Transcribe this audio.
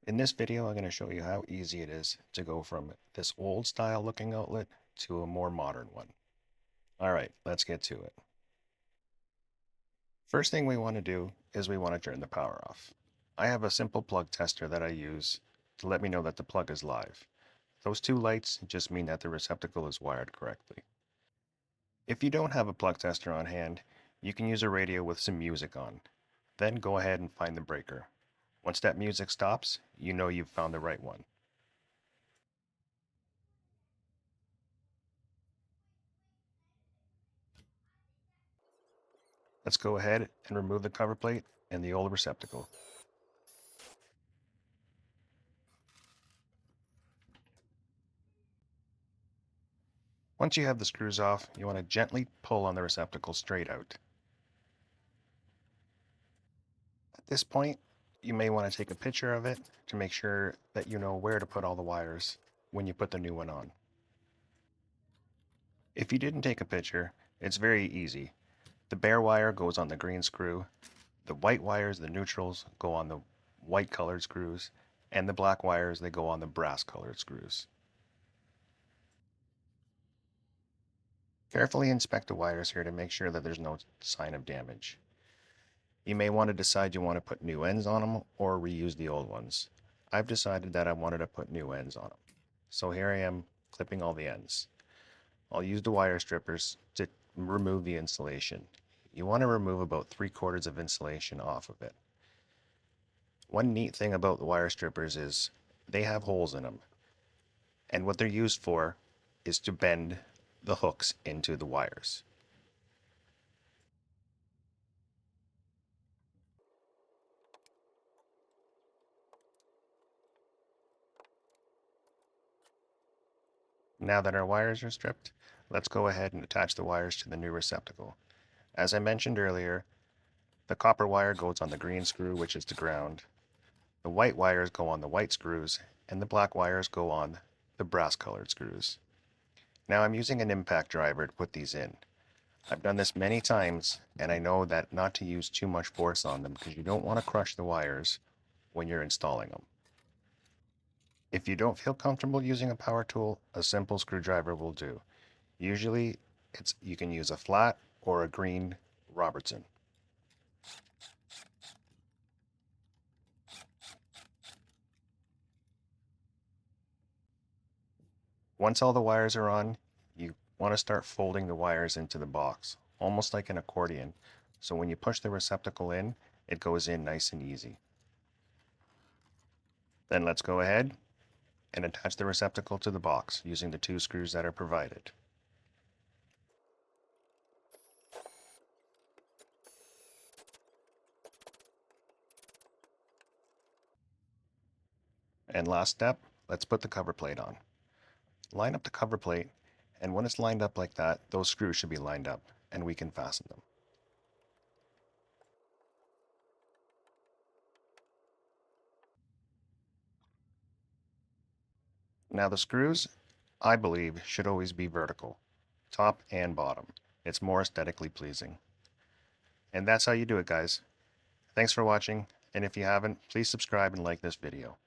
In this video, I'm going to show you how easy it is to go from this old style looking outlet to a more modern one. Alright, let's get to it. First thing we want to do is we want to turn the power off. I have a simple plug tester that I use to let me know that the plug is live. Those two lights just mean that the receptacle is wired correctly. If you don't have a plug tester on hand, you can use a radio with some music on. Then go ahead and find the breaker. Once that music stops, you know you've found the right one. Let's go ahead and remove the cover plate and the old receptacle. Once you have the screws off, you want to gently pull on the receptacle straight out. At this point, you may want to take a picture of it to make sure that you know where to put all the wires when you put the new one on. If you didn't take a picture, it's very easy. The bare wire goes on the green screw, the white wires, the neutrals, go on the white colored screws, and the black wires, they go on the brass colored screws. Carefully inspect the wires here to make sure that there's no sign of damage. You may want to decide you want to put new ends on them or reuse the old ones. I've decided that I wanted to put new ends on them. So here I am clipping all the ends. I'll use the wire strippers to remove the insulation. You want to remove about 3/4 of insulation off of it. One neat thing about the wire strippers is they have holes in them. And what they're used for is to bend the hooks into the wires. Now that our wires are stripped, let's go ahead and attach the wires to the new receptacle. As I mentioned earlier, the copper wire goes on the green screw, which is the ground. The white wires go on the white screws, and the black wires go on the brass colored screws. Now I'm using an impact driver to put these in. I've done this many times, and I know that not to use too much force on them because you don't want to crush the wires when you're installing them. If you don't feel comfortable using a power tool, a simple screwdriver will do. Usually, you can use a flat or a green Robertson. Once all the wires are on, you want to start folding the wires into the box, almost like an accordion. So when you push the receptacle in, it goes in nice and easy. Then let's go ahead and attach the receptacle to the box using the 2 screws that are provided. And last step, let's put the cover plate on. Line up the cover plate, and when it's lined up like that, those screws should be lined up, and we can fasten them. Now the screws, I believe, should always be vertical, top and bottom. It's more aesthetically pleasing. And that's how you do it, guys. Thanks for watching, and if you haven't, please subscribe and like this video.